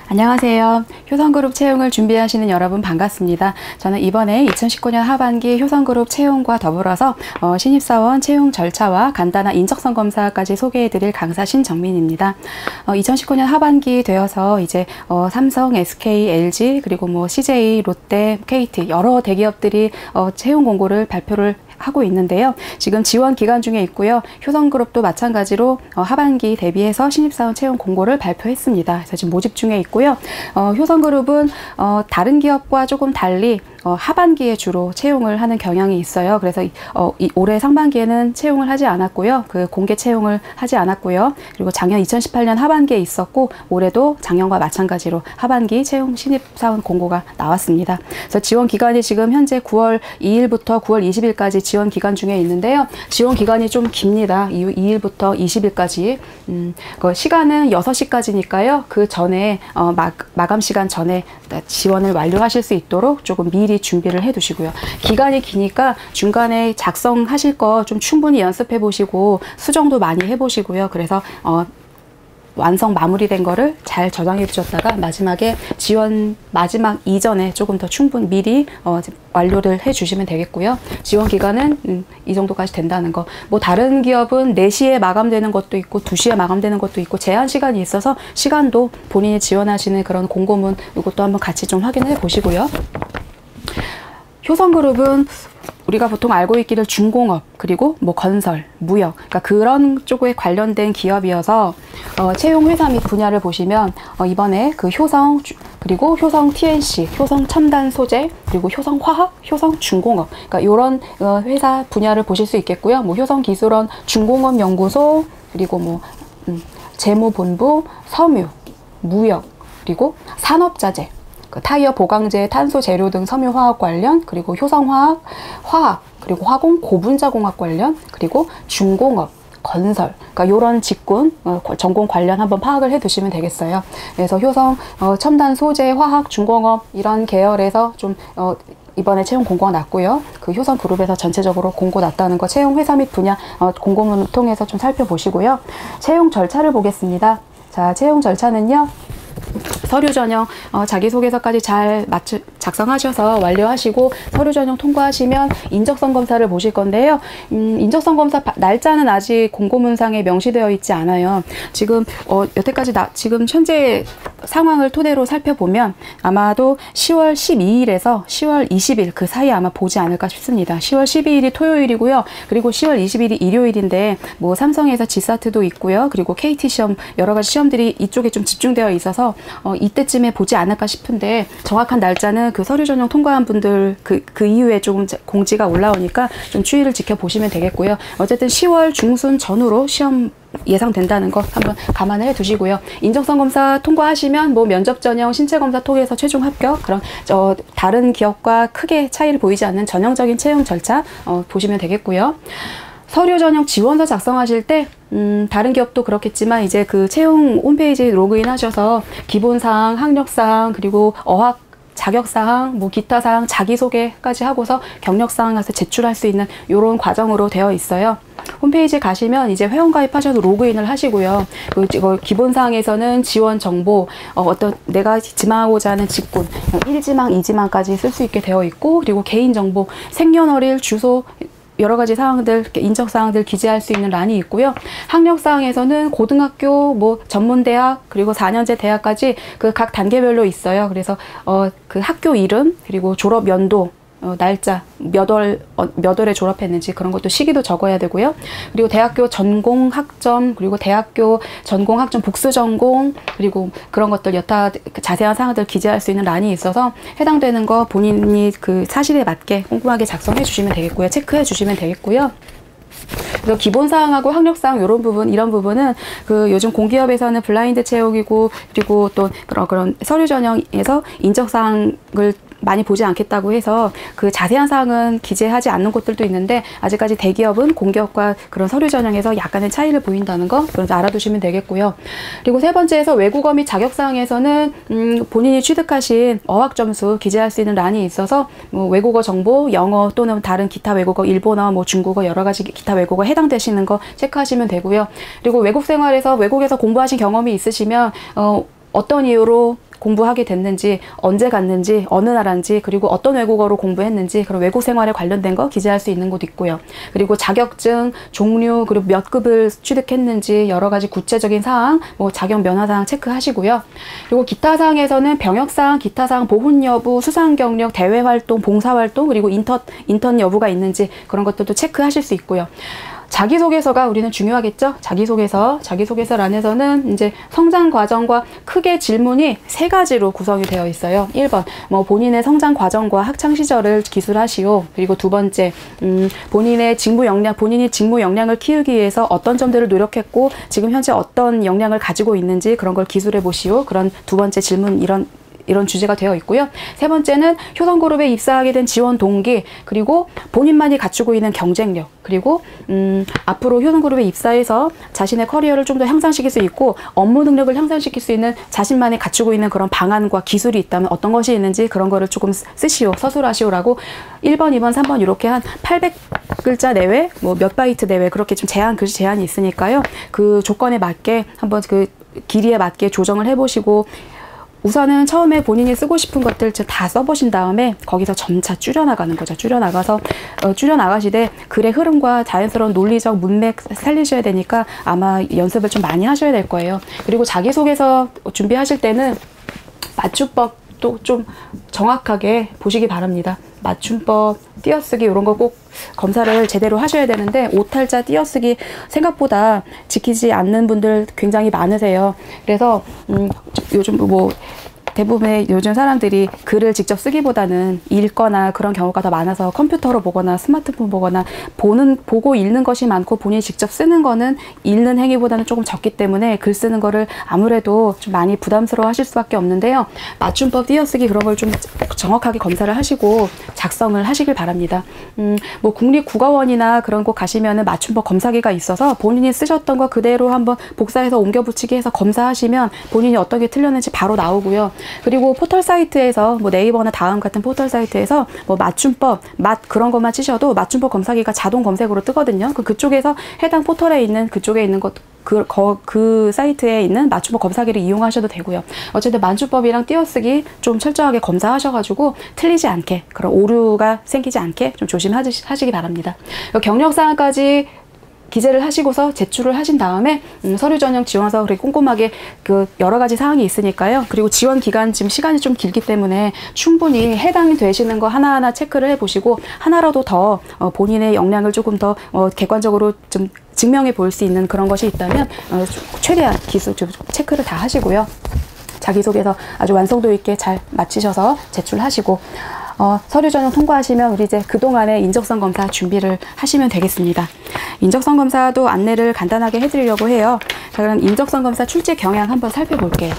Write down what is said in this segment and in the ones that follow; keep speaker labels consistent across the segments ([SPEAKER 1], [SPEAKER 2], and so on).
[SPEAKER 1] 안녕하세요. 효성그룹 채용을 준비하시는 여러분 반갑습니다. 저는 이번에 2019년 하반기 효성그룹 채용과 더불어서 신입사원 채용 절차와 간단한 인적성 검사까지 소개해드릴 강사 신정민입니다. 2019년 하반기 되어서 이제 삼성, SK, LG, 그리고 뭐 CJ, 롯데, KT 여러 대기업들이 채용 공고를 발표를 하고 있는데요. 지금 지원 기간 중에 있고요. 효성그룹도 마찬가지로 하반기 대비해서 신입사원 채용 공고를 발표했습니다. 그래서 지금 모집 중에 있고요. 효성그룹은 다른 기업과 조금 달리 하반기에 주로 채용을 하는 경향이 있어요. 그래서 올해 상반기에는 채용을 하지 않았고요. 그 공개 채용을 하지 않았고요. 그리고 작년 2018년 하반기에 있었고 올해도 작년과 마찬가지로 하반기 채용 신입사원 공고가 나왔습니다. 그래서 지원 기간이 지금 현재 9월 2일부터 9월 20일까지 지원 기간 중에 있는데요. 지원 기간이 좀 깁니다. 2일부터 20일까지. 그 시간은 6시까지니까요. 그 전에 마감 시간 전에 지원을 완료하실 수 있도록 조금 미리 준비를 해 두시고요. 기간이 기니까 중간에 작성하실 거 좀 충분히 연습해 보시고 수정도 많이 해 보시고요. 그래서 완성 마무리된 거를 잘 저장해 두셨다가 마지막에 지원 마지막 이전에 조금 더 충분히 미리 완료를 해 주시면 되겠고요. 지원 기간은 이 정도까지 된다는 거. 뭐 다른 기업은 4시에 마감되는 것도 있고 2시에 마감되는 것도 있고 제한 시간이 있어서 시간도 본인이 지원하시는 그런 공고문 이것도 한번 같이 좀 확인해 보시고요. 효성그룹은 우리가 보통 알고 있기를 중공업 그리고 뭐 건설, 무역 그러니까 그런 쪽에 관련된 기업이어서 채용 회사 및 분야를 보시면 이번에 그 효성 그리고 효성 TNC, 효성 첨단 소재 그리고 효성 화학, 효성 중공업 그러니까 이런 회사 분야를 보실 수 있겠고요. 뭐 효성 기술원 중공업 연구소 그리고 뭐 재무본부, 섬유, 무역 그리고 산업자재 타이어 보강제, 탄소 재료 등 섬유화학 관련, 그리고 효성화학, 화학, 그리고 화공, 고분자공학 관련, 그리고 중공업, 건설, 그러니까 이런 직군, 전공 관련 한번 파악을 해 두시면 되겠어요. 그래서 효성, 첨단 소재, 화학, 중공업 이런 계열에서 좀 이번에 채용 공고가 났고요. 그 효성그룹에서 전체적으로 공고 났다는 거 채용 회사 및 분야 공고문을 통해서 좀 살펴보시고요. 채용 절차를 보겠습니다. 자, 채용 절차는요. 서류 전형 자기소개서까지 잘 작성하셔서 완료하시고 서류 전형 통과하시면 인적성 검사를 보실 건데요. 인적성 검사 날짜는 아직 공고문상에 명시되어 있지 않아요. 지금 여태까지 지금 현재 상황을 토대로 살펴보면 아마도 10월 12일에서 10월 20일 그 사이에 아마 보지 않을까 싶습니다. 10월 12일이 토요일이고요. 그리고 10월 20일이 일요일인데 뭐 삼성에서 지사트도 있고요. 그리고 KT 시험 여러 가지 시험들이 이쪽에 좀 집중되어 있어서 이때쯤에 보지 않을까 싶은데 정확한 날짜는 그 서류 전형 통과한 분들 그 이후에 조금 공지가 올라오니까 좀 추이를 지켜보시면 되겠고요. 어쨌든 10월 중순 전후로 시험 예상된다는 거 한번 감안을 해 두시고요. 인적성 검사 통과하시면 뭐 면접 전형 신체 검사 통해서 최종 합격 그런 다른 기업과 크게 차이를 보이지 않는 전형적인 채용 절차 보시면 되겠고요. 서류 전형 지원서 작성하실 때 다른 기업도 그렇겠지만 이제 그 채용 홈페이지 로그인 하셔서 기본사항, 학력사항 그리고 어학 자격사항, 뭐 기타사항, 자기소개까지 하고서 경력사항에서 제출할 수 있는 이런 과정으로 되어 있어요. 홈페이지 가시면 이제 회원가입하셔서 로그인을 하시고요. 그 기본사항에서는 지원 정보, 어떤 내가 지망하고자 하는 직군, 1지망, 2지망까지 쓸 수 있게 되어 있고 그리고 개인정보, 생년월일, 주소 여러 가지 사항들, 인적 사항들 기재할 수 있는 란이 있고요. 학력 사항에서는 고등학교, 뭐 전문대학, 그리고 4년제 대학까지 그 각 단계별로 있어요. 그래서 그 학교 이름, 그리고 졸업 연도, 날짜, 몇 월에 졸업했는지 그런 것도 시기도 적어야 되고요. 그리고 대학교 전공 학점, 그리고 대학교 전공 학점 복수 전공, 그리고 그런 것들 여타 자세한 사항들 기재할 수 있는 란이 있어서 해당되는 거 본인이 그 사실에 맞게 꼼꼼하게 작성해 주시면 되겠고요. 체크해 주시면 되겠고요. 그래서 기본사항하고 학력사항 이런 부분은 그 요즘 공기업에서는 블라인드 채용이고 그리고 또 그런 서류 전형에서 인적사항을 많이 보지 않겠다고 해서 그 자세한 사항은 기재하지 않는 곳들도 있는데 아직까지 대기업은 공기업과 그런 서류 전형에서 약간의 차이를 보인다는 거 그래서 알아두시면 되겠고요. 그리고 세 번째에서 외국어 및 자격사항에서는 본인이 취득하신 어학 점수 기재할 수 있는 란이 있어서 뭐 외국어 정보, 영어 또는 다른 기타 외국어, 일본어, 뭐 중국어 여러 가지 기타 외국어 해당되시는 거 체크하시면 되고요. 그리고 외국 생활에서 외국에서 공부하신 경험이 있으시면 어떤 이유로 공부하게 됐는지, 언제 갔는지, 어느 나라인지, 그리고 어떤 외국어로 공부했는지, 그런 외국 생활에 관련된 거 기재할 수 있는 곳 있고요. 그리고 자격증, 종류, 그리고 몇 급을 취득했는지 여러 가지 구체적인 사항, 뭐 자격 면허 사항 체크하시고요. 그리고 기타 사항에서는 병역 사항, 기타 사항, 보훈 여부, 수상 경력, 대외 활동, 봉사 활동, 그리고 인턴 여부가 있는지 그런 것들도 체크하실 수 있고요. 자기소개서가 우리는 중요하겠죠? 자기소개서 안에서는 이제 성장 과정과 크게 질문이 3가지로 구성이 되어 있어요. 1번, 뭐 본인의 성장 과정과 학창 시절을 기술하시오. 그리고 2번째, 본인이 직무 역량을 키우기 위해서 어떤 점들을 노력했고, 지금 현재 어떤 역량을 가지고 있는지 그런 걸 기술해 보시오. 그런 2번째 질문, 이런 주제가 되어 있고요. 3번째는 효성그룹에 입사하게 된 지원 동기, 그리고 본인만이 갖추고 있는 경쟁력, 그리고 앞으로 효성그룹에 입사해서 자신의 커리어를 좀 더 향상시킬 수 있고 업무 능력을 향상시킬 수 있는 자신만이 갖추고 있는 그런 방안과 기술이 있다면 어떤 것이 있는지 그런 거를 조금 쓰시오, 서술하시오라고 1번, 2번, 3번 이렇게 한 800글자 내외, 뭐 몇 바이트 내외 그렇게 좀 글씨 제한이 있으니까요. 그 조건에 맞게 한번 그 길이에 맞게 조정을 해보시고, 우선은 처음에 본인이 쓰고 싶은 것들 다 써보신 다음에 거기서 점차 줄여나가는 거죠. 줄여나가시되 글의 흐름과 자연스러운 논리적 문맥 살리셔야 되니까 아마 연습을 좀 많이 하셔야 될 거예요. 그리고 자기소개서 준비하실 때는 맞춤법도 좀 정확하게 보시기 바랍니다. 맞춤법, 띄어쓰기 이런 거 꼭 검사를 제대로 하셔야 되는데 오탈자, 띄어쓰기 생각보다 지키지 않는 분들 굉장히 많으세요. 그래서 요즘 뭐 대부분의 요즘 사람들이 글을 직접 쓰기보다는 읽거나 그런 경우가 더 많아서 컴퓨터로 보거나 스마트폰 보거나 보고 읽는 것이 많고 본인이 직접 쓰는 거는 읽는 행위보다는 조금 적기 때문에 글 쓰는 거를 아무래도 좀 많이 부담스러워 하실 수밖에 없는데요. 맞춤법, 띄어쓰기 그런 걸 좀 정확하게 검사를 하시고 작성을 하시길 바랍니다. 뭐 국립국어원이나 그런 곳 가시면은 맞춤법 검사기가 있어서 본인이 쓰셨던 거 그대로 한번 복사해서 옮겨 붙이기 해서 검사하시면 본인이 어떤 게 틀렸는지 바로 나오고요. 그리고 포털 사이트에서 뭐 네이버나 다음 같은 포털 사이트에서 뭐 맞춤법, 그런 것만 치셔도 맞춤법 검사기가 자동 검색으로 뜨거든요. 그쪽에서 해당 포털에 있는 그쪽에 있는 것 그 사이트에 있는 맞춤법 검사기를 이용하셔도 되고요. 어쨌든 맞춤법이랑 띄어쓰기 좀 철저하게 검사하셔가지고 틀리지 않게, 그런 오류가 생기지 않게 좀 조심하시기 바랍니다. 경력사항까지 기재를 하시고서 제출을 하신 다음에 서류 전형 지원서 그렇게 꼼꼼하게 그 여러 가지 사항이 있으니까요. 그리고 지원 기간 지금 시간이 좀 길기 때문에 충분히 해당이 되시는 거 하나하나 체크를 해보시고 하나라도 더 본인의 역량을 조금 더 객관적으로 좀 증명해 볼 수 있는 그런 것이 있다면 최대한 기술 체크를 다 하시고요. 자기소개서 아주 완성도 있게 잘 마치셔서 제출하시고 서류 전형 통과하시면 우리 이제 그동안의 인적성 검사 준비를 하시면 되겠습니다. 인적성 검사도 안내를 간단하게 해드리려고 해요. 자, 그럼 인적성 검사 출제 경향 한번 살펴볼게요.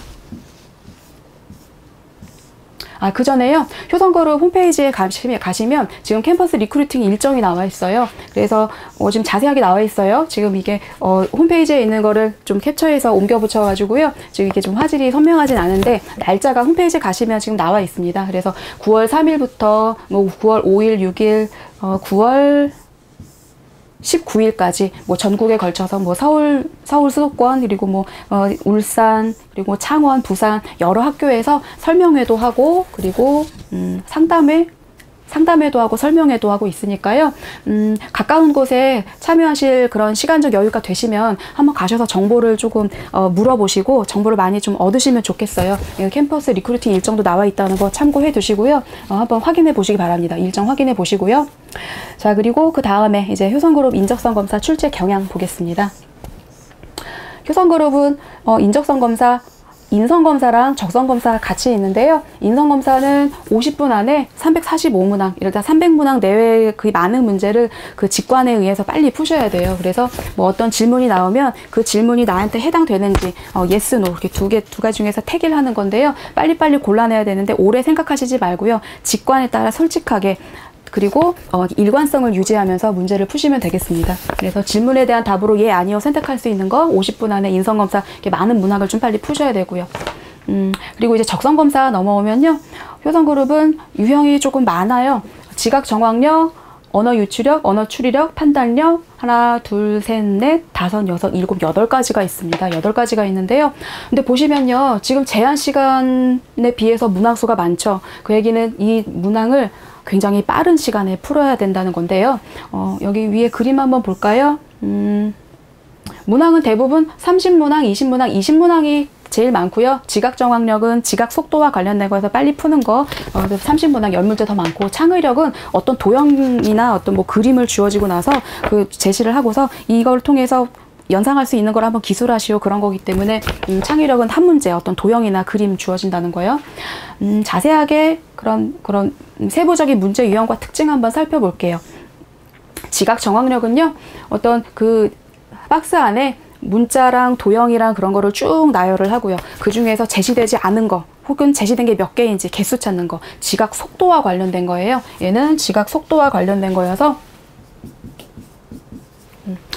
[SPEAKER 1] 그 전에요. 효성그룹 홈페이지에 가시면 지금 캠퍼스 리크루팅 일정이 나와 있어요. 그래서 지금 자세하게 나와 있어요. 지금 이게 홈페이지에 있는 거를 좀 캡처해서 옮겨 붙여 가지고요. 지금 이게 좀 화질이 선명하진 않은데 날짜가 홈페이지에 가시면 지금 나와 있습니다. 그래서 9월 3일부터 뭐 9월 5일, 6일, 9월 19일까지 뭐 전국에 걸쳐서 뭐 서울 수도권 그리고 뭐 울산 그리고 창원, 부산 여러 학교에서 설명회도 하고 그리고 상담회도 하고 설명회도 하고 있으니까요. 가까운 곳에 참여하실 그런 시간적 여유가 되시면 한번 가셔서 정보를 조금 물어보시고 정보를 많이 좀 얻으시면 좋겠어요. 캠퍼스 리크루팅 일정도 나와 있다는 거 참고해 두시고요. 한번 확인해 보시기 바랍니다. 일정 확인해 보시고요. 자, 그리고 그 다음에 이제 효성그룹 인적성 검사 출제 경향 보겠습니다. 효성그룹은 인적성 검사 인성검사랑 적성검사 같이 있는데요. 인성검사는 50분 안에 345문항, 이러다 300문항 내외의 그 많은 문제를 그 직관에 의해서 빨리 푸셔야 돼요. 그래서 뭐 어떤 질문이 나오면 그 질문이 나한테 해당되는지 yes, no 이렇게 두 가지 중에서 택일 하는 건데요. 빨리빨리 골라내야 되는데 오래 생각하시지 말고요. 직관에 따라 솔직하게 그리고 일관성을 유지하면서 문제를 푸시면 되겠습니다. 그래서 질문에 대한 답으로 예, 아니요 선택할 수 있는 거 50분 안에 인성검사 이렇게 많은 문항을 좀 빨리 푸셔야 되고요. 그리고 이제 적성검사 넘어오면요. 효성그룹은 유형이 조금 많아요. 지각 정확력, 언어 유추력, 언어 추리력, 판단력, 하나, 둘, 셋, 넷, 다섯, 여섯, 일곱, 여덟 가지가 있습니다. 8가지가 있는데요. 근데 보시면요. 지금 제한 시간에 비해서 문항수가 많죠. 그 얘기는 이 문항을 굉장히 빠른 시간에 풀어야 된다는 건데요. 여기 위에 그림 한번 볼까요? 문항은 대부분 30문항, 20문항, 20문항이 제일 많고요. 지각 정확력은 지각 속도와 관련된 거에서 빨리 푸는 거 30문항 10문제 더 많고, 창의력은 어떤 도형이나 어떤 뭐 그림을 주어지고 나서 그 제시를 하고서 이걸 통해서 연상할 수 있는 걸 한번 기술하시오, 그런 거기 때문에 창의력은 한 문제 어떤 도형이나 그림 주어진다는 거예요. 자세하게 그런 세부적인 문제 유형과 특징 한번 살펴볼게요. 지각 정확력은요, 어떤 그 박스 안에 문자랑 도형이랑 그런 거를 쭉 나열을 하고요. 그 중에서 제시되지 않은 거 혹은 제시된 게 몇 개인지 개수 찾는 거, 지각 속도와 관련된 거예요. 얘는 지각 속도와 관련된 거여서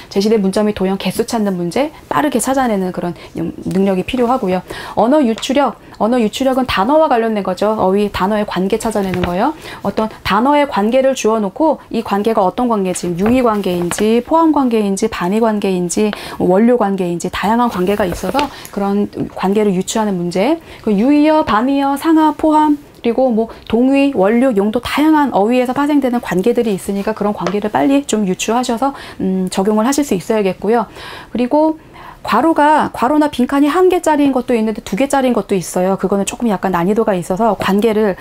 [SPEAKER 1] 제시된 문자 및 도형 개수 찾는 문제, 빠르게 찾아내는 그런 능력이 필요하고요. 언어 유추력은 단어와 관련된 거죠. 어휘 단어의 관계 찾아내는 거예요. 어떤 단어의 관계를 주어 놓고 이 관계가 어떤 관계인지, 유의 관계인지, 포함 관계인지, 반의 관계인지, 원료 관계인지 다양한 관계가 있어서 그런 관계를 유추하는 문제. 그 유의어, 반의어, 상하, 포함, 그리고 뭐 동의, 원료, 용도 다양한 어휘에서 파생되는 관계들이 있으니까 그런 관계를 빨리 좀 유추하셔서 적용을 하실 수 있어야겠고요. 그리고 괄호나 빈칸이 1개짜리인 것도 있는데 2개짜리인 것도 있어요. 그거는 조금 약간 난이도가 있어서 관계를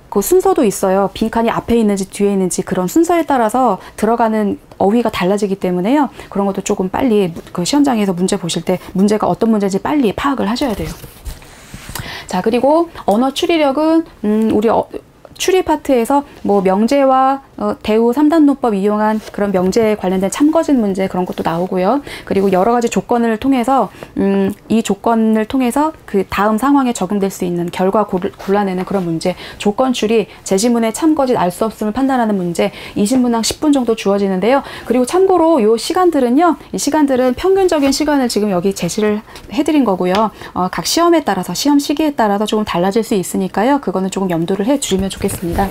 [SPEAKER 1] 그 순서도 있어요. 빈칸이 앞에 있는지 뒤에 있는지 그런 순서에 따라서 들어가는 어휘가 달라지기 때문에요. 그런 것도 조금 빨리 그 시험장에서 문제 보실 때 문제가 어떤 문제인지 빨리 파악을 하셔야 돼요. 자, 그리고 언어 추리력은 우리 추리 파트에서 뭐 명제와 대우 3단노법 이용한 그런 명제에 관련된 참거진 문제 그런 것도 나오고요. 그리고 여러 가지 조건을 통해서 이 조건을 통해서 그 다음 상황에 적용될 수 있는 결과 골라내는 그런 문제, 조건 추리, 제시문의 참거짓 알 수 없음을 판단하는 문제, 20문항 10분 정도 주어지는데요. 그리고 참고로 이 시간들은 평균적인 시간을 지금 여기 제시를 해드린 거고요. 각 시험에 따라서, 시험 시기에 따라서 조금 달라질 수 있으니까요. 그거는 조금 염두를 해 주시면 좋겠습니다.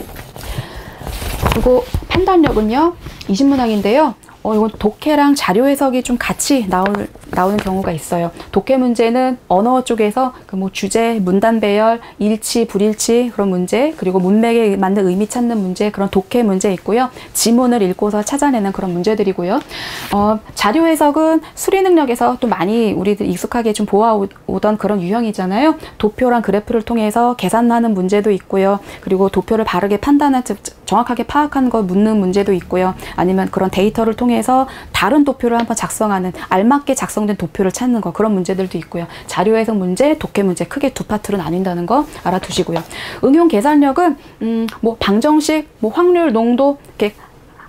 [SPEAKER 1] 그리고 판단력은요, 20문항인데요. 이건 독해랑 자료 해석이 좀 같이 나오는 경우가 있어요. 독해 문제는 언어 쪽에서 그 뭐 주제, 문단 배열, 일치, 불일치 그런 문제, 그리고 문맥에 맞는 의미 찾는 문제, 그런 독해 문제 있고요. 지문을 읽고서 찾아내는 그런 문제들이고요. 자료 해석은 수리 능력에서 또 많이 우리들 익숙하게 좀 보아오던 그런 유형이잖아요. 도표랑 그래프를 통해서 계산하는 문제도 있고요. 그리고 도표를 바르게 정확하게 파악한 거 묻는 문제도 있고요. 아니면 그런 데이터를 통해서 다른 도표를 한번 작성하는, 알맞게 작성된 도표를 찾는 거, 그런 문제들도 있고요. 자료 해석 문제, 독해 문제 크게 두 파트로 나뉜다는 거 알아두시고요. 응용 계산력은 뭐 방정식, 뭐 확률, 농도 이렇게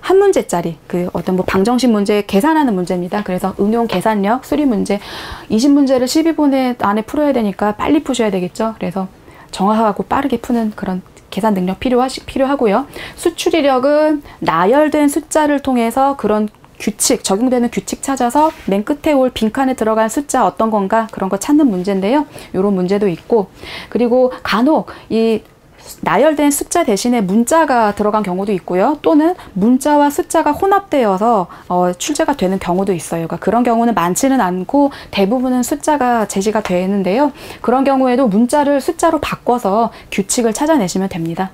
[SPEAKER 1] 한 문제짜리 그 어떤 뭐 방정식 문제 계산하는 문제입니다. 그래서 응용 계산력, 수리 문제 20문제를 12분 안에 풀어야 되니까 빨리 푸셔야 되겠죠. 그래서 정확하고 빠르게 푸는 그런 계산 능력 필요하고요. 수추리력은 나열된 숫자를 통해서 그런 규칙, 적용되는 규칙 찾아서 맨 끝에 올 빈칸에 들어간 숫자 어떤 건가 그런 거 찾는 문제인데요. 이런 문제도 있고, 그리고 간혹 이 나열된 숫자 대신에 문자가 들어간 경우도 있고요. 또는 문자와 숫자가 혼합되어서 출제가 되는 경우도 있어요. 그러니까 그런 경우는 많지는 않고 대부분은 숫자가 제시가 되는데요. 그런 경우에도 문자를 숫자로 바꿔서 규칙을 찾아내시면 됩니다.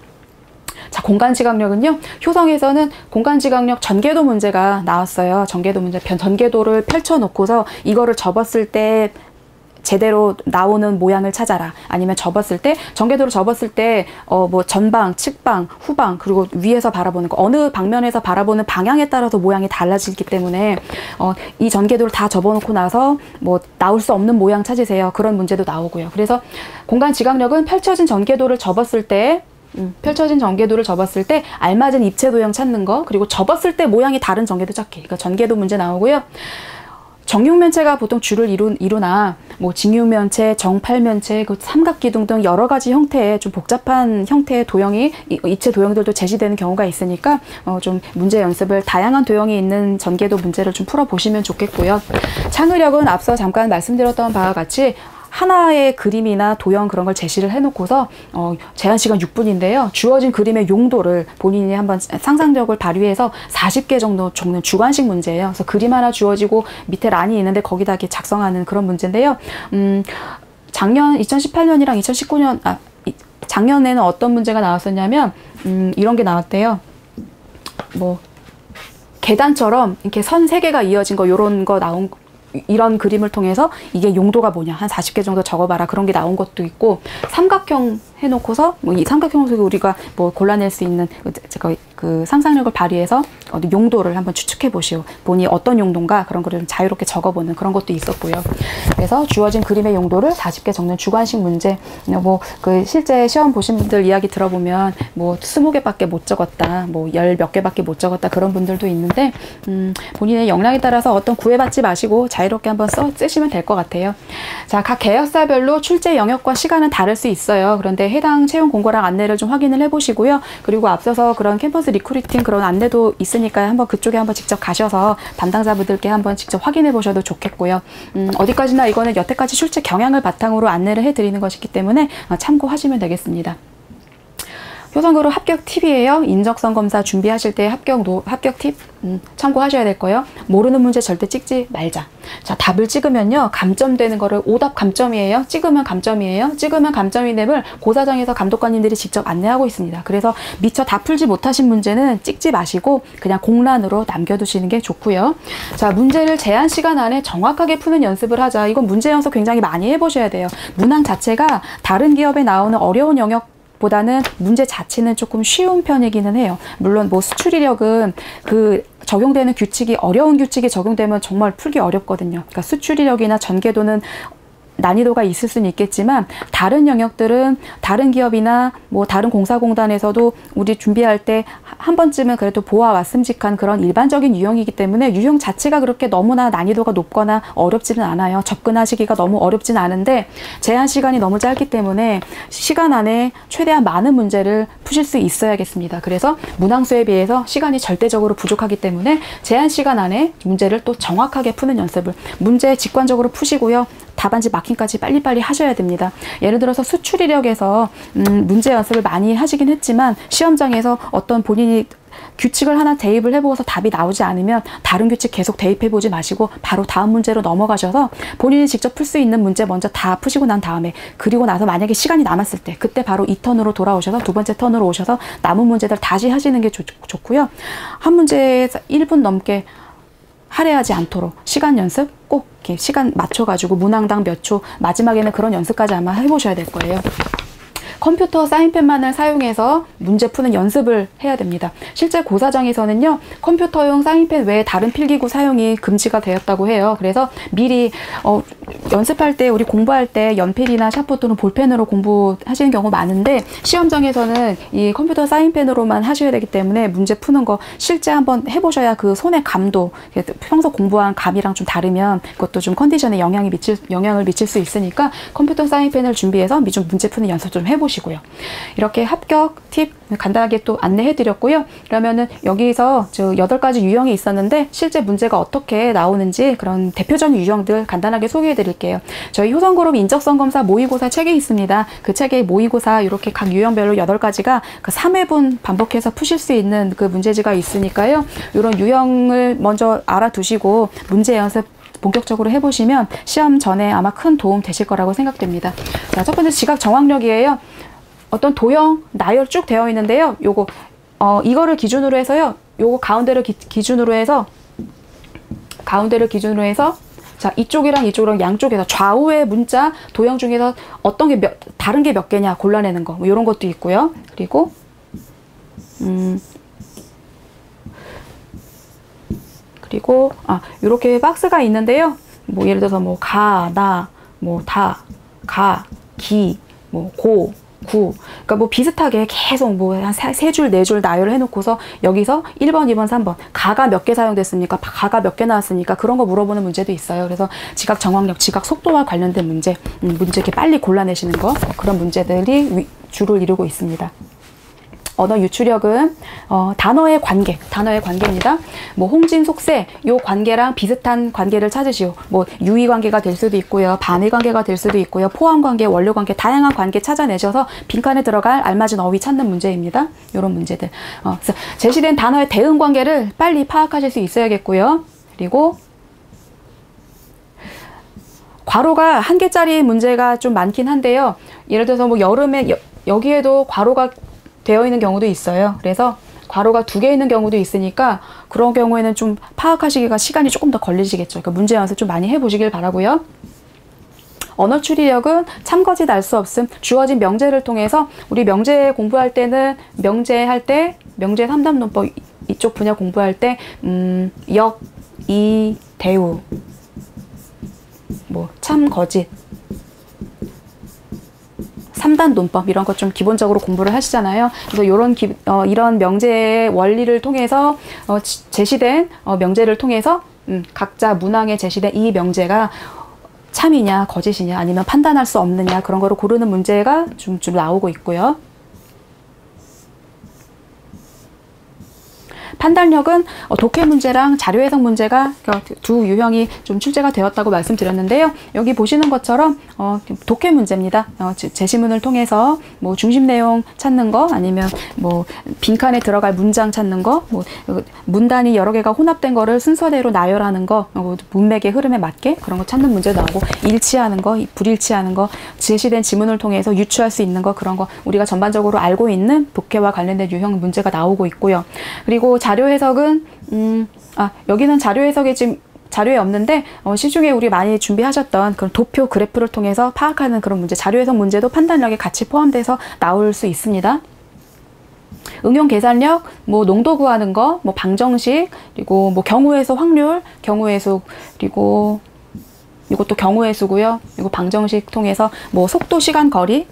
[SPEAKER 1] 자, 공간지각력은요. 효성에서는 공간지각력 전개도 문제가 나왔어요. 전개도 문제, 전개도를 펼쳐놓고서 이거를 접었을 때 제대로 나오는 모양을 찾아라. 아니면 전개도를 접었을 때 뭐 전방, 측방, 후방, 그리고 위에서 바라보는 거, 어느 방면에서 바라보는 방향에 따라서 모양이 달라지기 때문에 이 전개도를 다 접어놓고 나서 뭐 나올 수 없는 모양 찾으세요. 그런 문제도 나오고요. 그래서 공간 지각력은 펼쳐진 전개도를 접었을 때 알맞은 입체 도형 찾는 거, 그리고 접었을 때 모양이 다른 전개도 찾기. 그러니까 전개도 문제 나오고요. 정육면체가 보통 주를 이루나 뭐 직육면체, 정팔면체, 그 삼각기둥 등 여러 가지 형태의 좀 복잡한 형태의 도형이 입체 도형들도 제시되는 경우가 있으니까 좀 문제 연습을 다양한 도형이 있는 전개도 문제를 좀 풀어보시면 좋겠고요. 창의력은 앞서 잠깐 말씀드렸던 바와 같이 하나의 그림이나 도형 그런 걸 제시를 해놓고서 제한 시간 6분인데요. 주어진 그림의 용도를 본인이 한번 상상력을 발휘해서 40개 정도 적는 주관식 문제예요. 그래서 그림 하나 주어지고 밑에 란이 있는데 거기다 이렇게 작성하는 그런 문제인데요. 작년 2018년이랑 2019년 작년에는 어떤 문제가 나왔었냐면 이런 게 나왔대요. 뭐 계단처럼 이렇게 선 3개가 이어진 거 요런 거 나온 이런 그림을 통해서 이게 용도가 뭐냐 한 40개 정도 적어봐라 그런 게 나온 것도 있고 삼각형 해놓고서 뭐 이 삼각형 속에 우리가 뭐 골라낼 수 있는 그 상상력을 발휘해서 용도를 한번 추측해 보시오. 본인이 어떤 용도인가 그런 거를 좀 자유롭게 적어보는 그런 것도 있었고요. 그래서 주어진 그림의 용도를 40개 적는 주관식 문제. 뭐 그 실제 시험 보신 분들 이야기 들어보면 뭐 20개밖에 못 적었다, 뭐 10 몇 개밖에 못 적었다 그런 분들도 있는데 본인의 역량에 따라서 어떤 구애받지 마시고 자유롭게 한번 쓰시면 될 것 같아요. 자, 각 계열사별로 출제 영역과 시간은 다를 수 있어요. 그런데 해당 채용 공고랑 안내를 좀 확인을 해보시고요. 그리고 앞서서 그런 캠퍼스 리크루팅 그런 안내도 있으니까 한번 그쪽에 한번 직접 가셔서 담당자분들께 한번 직접 확인해 보셔도 좋겠고요. 어디까지나 이거는 여태까지 출제 경향을 바탕으로 안내를 해드리는 것이기 때문에 참고하시면 되겠습니다. 효성그룹 합격 팁이에요. 인적성 검사 준비하실 때 합격 팁 참고하셔야 될 거예요. 모르는 문제 절대 찍지 말자. 자, 답을 찍으면요. 감점되는 거를 오답 감점이에요. 찍으면 감점이에요. 찍으면 감점이 됨을 고사장에서 감독관님들이 직접 안내하고 있습니다. 그래서 미처 다 풀지 못하신 문제는 찍지 마시고 그냥 공란으로 남겨두시는 게 좋고요. 자, 문제를 제한 시간 안에 정확하게 푸는 연습을 하자. 이건 문제 연습 굉장히 많이 해보셔야 돼요. 문항 자체가 다른 기업에 나오는 어려운 영역 보다는 문제 자체는 조금 쉬운 편이기는 해요. 물론 뭐 수출 이력은 그 적용되는 규칙이 어려운 규칙이 적용되면 정말 풀기 어렵거든요. 그러니까 수출 이력이나 전개도는 난이도가 있을 수는 있겠지만 다른 영역들은 다른 기업이나 뭐 다른 공사공단에서도 우리 준비할 때 한 번쯤은 그래도 보아왔음직한 그런 일반적인 유형이기 때문에 유형 자체가 그렇게 너무나 난이도가 높거나 어렵지는 않아요. 접근하시기가 너무 어렵지는 않은데 제한 시간이 너무 짧기 때문에 시간 안에 최대한 많은 문제를 푸실 수 있어야겠습니다. 그래서 문항수에 비해서 시간이 절대적으로 부족하기 때문에 제한 시간 안에 문제를 또 정확하게 푸는 연습을 문제 직관적으로 푸시고요. 답안지 마킹까지 빨리빨리 하셔야 됩니다. 예를 들어서 수출 이력에서 문제 연습을 많이 하시긴 했지만 시험장에서 어떤 본인이 규칙을 하나 대입을 해보고서 답이 나오지 않으면 다른 규칙 계속 대입해보지 마시고 바로 다음 문제로 넘어가셔서 본인이 직접 풀 수 있는 문제 먼저 다 푸시고 난 다음에 그리고 나서 만약에 시간이 남았을 때 그때 바로 2턴으로 돌아오셔서 두 번째 턴으로 오셔서 남은 문제들 다시 하시는 게 좋고요. 한 문제에서 1분 넘게 할애하지 않도록 시간 연습 꼭 이렇게 시간 맞춰가지고 문항당 몇 초 마지막에는 그런 연습까지 아마 해보셔야 될 거예요. 컴퓨터 사인펜만을 사용해서 문제 푸는 연습을 해야 됩니다. 실제 고사장에서는요. 컴퓨터용 사인펜 외에 다른 필기구 사용이 금지가 되었다고 해요. 그래서 미리 연습할 때 우리 공부할 때 연필이나 샤프 또는 볼펜으로 공부하시는 경우 많은데 시험장에서는 이 컴퓨터 사인펜으로만 하셔야 되기 때문에 문제 푸는 거 실제 한번 해보셔야 그 손의 감도 평소 공부한 감이랑 좀 다르면 그것도 좀 컨디션에 영향을 미칠 수 있으니까 컴퓨터 사인펜을 준비해서 미중 문제 푸는 연습 좀 해보시고요. 이렇게 합격 팁 간단하게 또 안내해 드렸고요. 그러면은 여기서 저 8가지 유형이 있었는데 실제 문제가 어떻게 나오는지 그런 대표적인 유형들 간단하게 소개해 드릴게요. 저희 효성그룹 인적성 검사 모의고사 책이 있습니다. 그 책에 모의고사 이렇게 각 유형별로 8가지가 그 3회분 반복해서 푸실 수 있는 그 문제지가 있으니까요. 이런 유형을 먼저 알아두시고 문제 연습 본격적으로 해보시면 시험 전에 아마 큰 도움 되실 거라고 생각됩니다. 자, 첫 번째 지각 정확력이에요. 어떤 도형, 나열 쭉 되어 있는데요. 요거 이거를 기준으로 해서요. 요거 가운데를 기준으로 해서 자, 이쪽이랑 양쪽에서 좌우의 문자 도형 중에서 어떤 게 다른 게 몇 개냐 골라내는 거. 뭐 이런 것도 있고요. 그리고 이렇게 박스가 있는데요. 뭐 예를 들어서 뭐 가, 나, 뭐 다, 가, 기, 뭐 고, 구. 그러니까 뭐 비슷하게 계속 뭐 한 3줄, 4줄 나열을 해놓고서 여기서 1번, 2번, 3번 가가 몇 개 사용됐습니까? 가가 몇 개 나왔습니까? 그런 거 물어보는 문제도 있어요. 그래서 지각 정확력, 지각 속도와 관련된 문제 이렇게 빨리 골라내시는 거 그런 문제들이 주를 이루고 있습니다. 언어 유추력은 단어의 관계입니다. 뭐 홍진, 속세 요 관계랑 비슷한 관계를 찾으시오. 뭐 유의 관계가 될 수도 있고요, 반의 관계가 될 수도 있고요, 포함 관계, 원료 관계, 다양한 관계 찾아내셔서 빈칸에 들어갈 알맞은 어휘 찾는 문제입니다. 이런 문제들. 그래서 제시된 단어의 대응 관계를 빨리 파악하실 수 있어야겠고요. 그리고 괄호가 한 개짜리 문제가 좀 많긴 한데요. 예를 들어서 뭐 여름에 여기에도 괄호가 되어 있는 경우도 있어요. 그래서 괄호가 2개 있는 경우도 있으니까 그런 경우에는 좀 파악하시기가 시간이 조금 더 걸리시겠죠. 그러니까 문제 연습 좀 많이 해보시길 바라고요. 언어 추리력은 참거짓 알 수 없음. 주어진 명제를 통해서 우리 명제 공부할 때는 명제 3단 논법 이쪽 분야 공부할 때 역, 이, 대우, 뭐 참거짓, 3단 논법 이런 것 좀 기본적으로 공부를 하시잖아요. 그래서 이런 명제의 원리를 통해서 제시된 명제를 통해서 각자 문항에 제시된 이 명제가 참이냐 거짓이냐 아니면 판단할 수 없느냐 그런 거를 고르는 문제가 좀 나오고 있고요. 판단력은 독해 문제랑 자료 해석 문제가 두 유형이 좀 출제가 되었다고 말씀드렸는데요. 여기 보시는 것처럼 독해 문제입니다. 제시문을 통해서 뭐 중심 내용 찾는 거 아니면 뭐 빈칸에 들어갈 문장 찾는 거, 뭐 문단이 여러 개가 혼합된 거를 순서대로 나열하는 거, 문맥의 흐름에 맞게 그런 거 찾는 문제 나오고, 일치하는 거, 불일치하는 거, 제시된 지문을 통해서 유추할 수 있는 거, 그런 거 우리가 전반적으로 알고 있는 독해와 관련된 유형 문제가 나오고 있고요. 그리고 자료 해석은 여기는 자료 해석이 지금 자료에 없는데 시중에 우리 많이 준비하셨던 그런 도표 그래프를 통해서 파악하는 그런 문제, 자료 해석 문제도 판단력에 같이 포함돼서 나올 수 있습니다. 응용 계산력, 뭐 농도 구하는 거, 뭐 방정식, 그리고 뭐 경우의 수, 확률, 경우의 수, 그리고 이것도 경우의 수고요. 그리고 방정식 통해서 뭐 속도, 시간, 거리,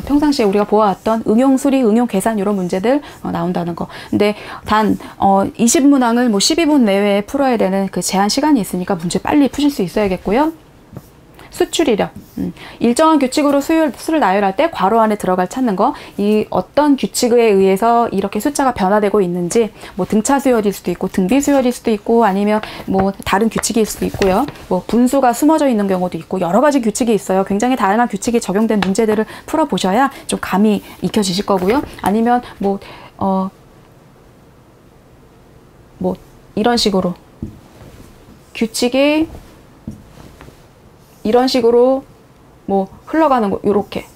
[SPEAKER 1] 평상시에 우리가 보아왔던 응용 수리, 응용 계산 이런 문제들 나온다는 거. 근데 단 20문항을 뭐 12분 내외에 풀어야 되는 그 제한 시간이 있으니까 문제 빨리 푸실 수 있어야겠고요. 수추리력, 일정한 규칙으로 수를 나열할 때 괄호 안에 들어갈 찾는 거, 이 어떤 규칙에 의해서 이렇게 숫자가 변화되고 있는지, 뭐 등차 수열일 수도 있고 등비 수열일 수도 있고 아니면 뭐 다른 규칙일 수도 있고요. 뭐 분수가 숨어져 있는 경우도 있고 여러 가지 규칙이 있어요. 굉장히 다양한 규칙이 적용된 문제들을 풀어보셔야 좀 감이 익혀지실 거고요. 아니면 뭐 이런 식으로 규칙이 이런 식으로 뭐 흘러가는 거, 요렇게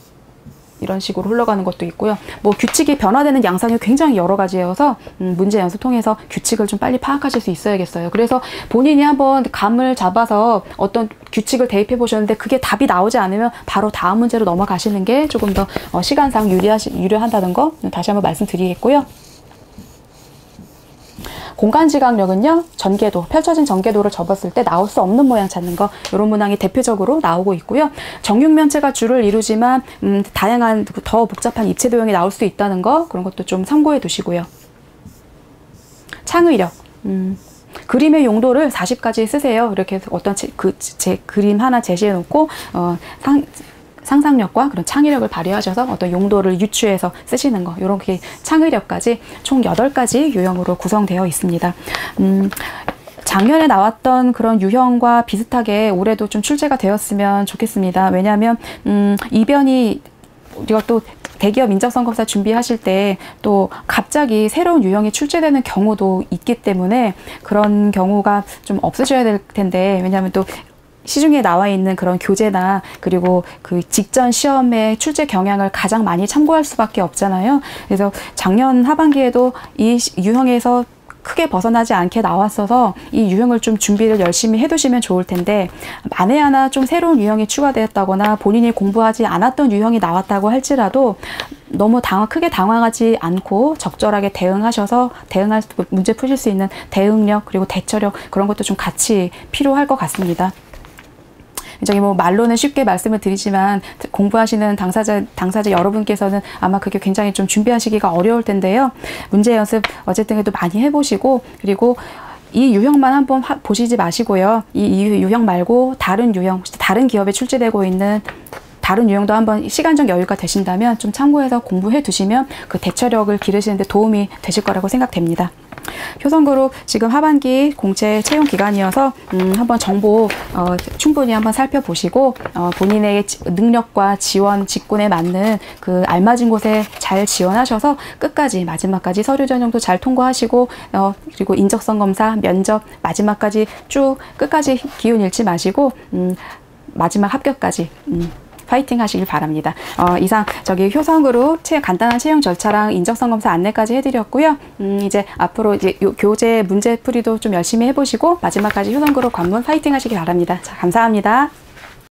[SPEAKER 1] 이런 식으로 흘러가는 것도 있고요. 뭐 규칙이 변화되는 양상이 굉장히 여러 가지여서 문제 연습 통해서 규칙을 좀 빨리 파악하실 수 있어야겠어요. 그래서 본인이 한번 감을 잡아서 어떤 규칙을 대입해 보셨는데 그게 답이 나오지 않으면 바로 다음 문제로 넘어가시는 게 조금 더 시간상 유리한다는 거 다시 한번 말씀드리겠고요. 공간지각력은요, 전개도, 펼쳐진 전개도를 접었을 때 나올 수 없는 모양 찾는 거, 이런 문항이 대표적으로 나오고 있고요. 정육면체가 주를 이루지만 다양한 더 복잡한 입체 도형이 나올 수 있다는 거, 그런 것도 좀 참고해 두시고요. 창의력, 그림의 용도를 40가지 쓰세요. 이렇게 해서 어떤 그림 하나 제시해 놓고 상상력과 그런 창의력을 발휘하셔서 어떤 용도를 유추해서 쓰시는 거, 이렇게 창의력까지 총 8가지 유형으로 구성되어 있습니다. 작년에 나왔던 그런 유형과 비슷하게 올해도 좀 출제가 되었으면 좋겠습니다. 왜냐하면 이변이 우리가 또 대기업 인적성검사 준비하실 때 또 갑자기 새로운 유형이 출제되는 경우도 있기 때문에 그런 경우가 좀 없으셔야 될 텐데, 왜냐하면 또 시중에 나와 있는 그런 교재나 그리고 그 직전 시험의 출제 경향을 가장 많이 참고할 수밖에 없잖아요. 그래서 작년 하반기에도 이 유형에서 크게 벗어나지 않게 나왔어서 이 유형을 좀 준비를 열심히 해두시면 좋을 텐데, 만에 하나 좀 새로운 유형이 추가되었다거나 본인이 공부하지 않았던 유형이 나왔다고 할지라도 너무 크게 당황하지 않고 적절하게 대응하셔서 문제 푸실 수 있는 대응력 그리고 대처력, 그런 것도 좀 같이 필요할 것 같습니다. 굉장히 뭐 말로는 쉽게 말씀을 드리지만 공부하시는 당사자 여러분께서는 아마 그게 굉장히 좀 준비하시기가 어려울 텐데요. 문제 연습 어쨌든 그래도 많이 해보시고, 그리고 이 유형만 한번 보시지 마시고요. 이 유형 말고 다른 유형, 다른 기업에 출제되고 있는 다른 유형도 한번 시간적 여유가 되신다면 좀 참고해서 공부해 두시면 그 대처력을 기르시는데 도움이 되실 거라고 생각됩니다. 효성그룹 지금 하반기 공채 채용 기간이어서 한번 정보 충분히 한번 살펴보시고 본인의 능력과 지원 직군에 맞는 그 알맞은 곳에 잘 지원하셔서 끝까지 마지막까지 서류 전형도 잘 통과하시고 그리고 인적성 검사, 면접 마지막까지 쭉 끝까지 기운 잃지 마시고 마지막 합격까지 파이팅 하시길 바랍니다. 이상 저기 효성그룹 간단한 채용 절차랑 인적성 검사 안내까지 해드렸고요. 이제 앞으로 이제 교재 문제 풀이도 좀 열심히 해보시고 마지막까지 효성그룹 관문 파이팅 하시길 바랍니다. 자, 감사합니다.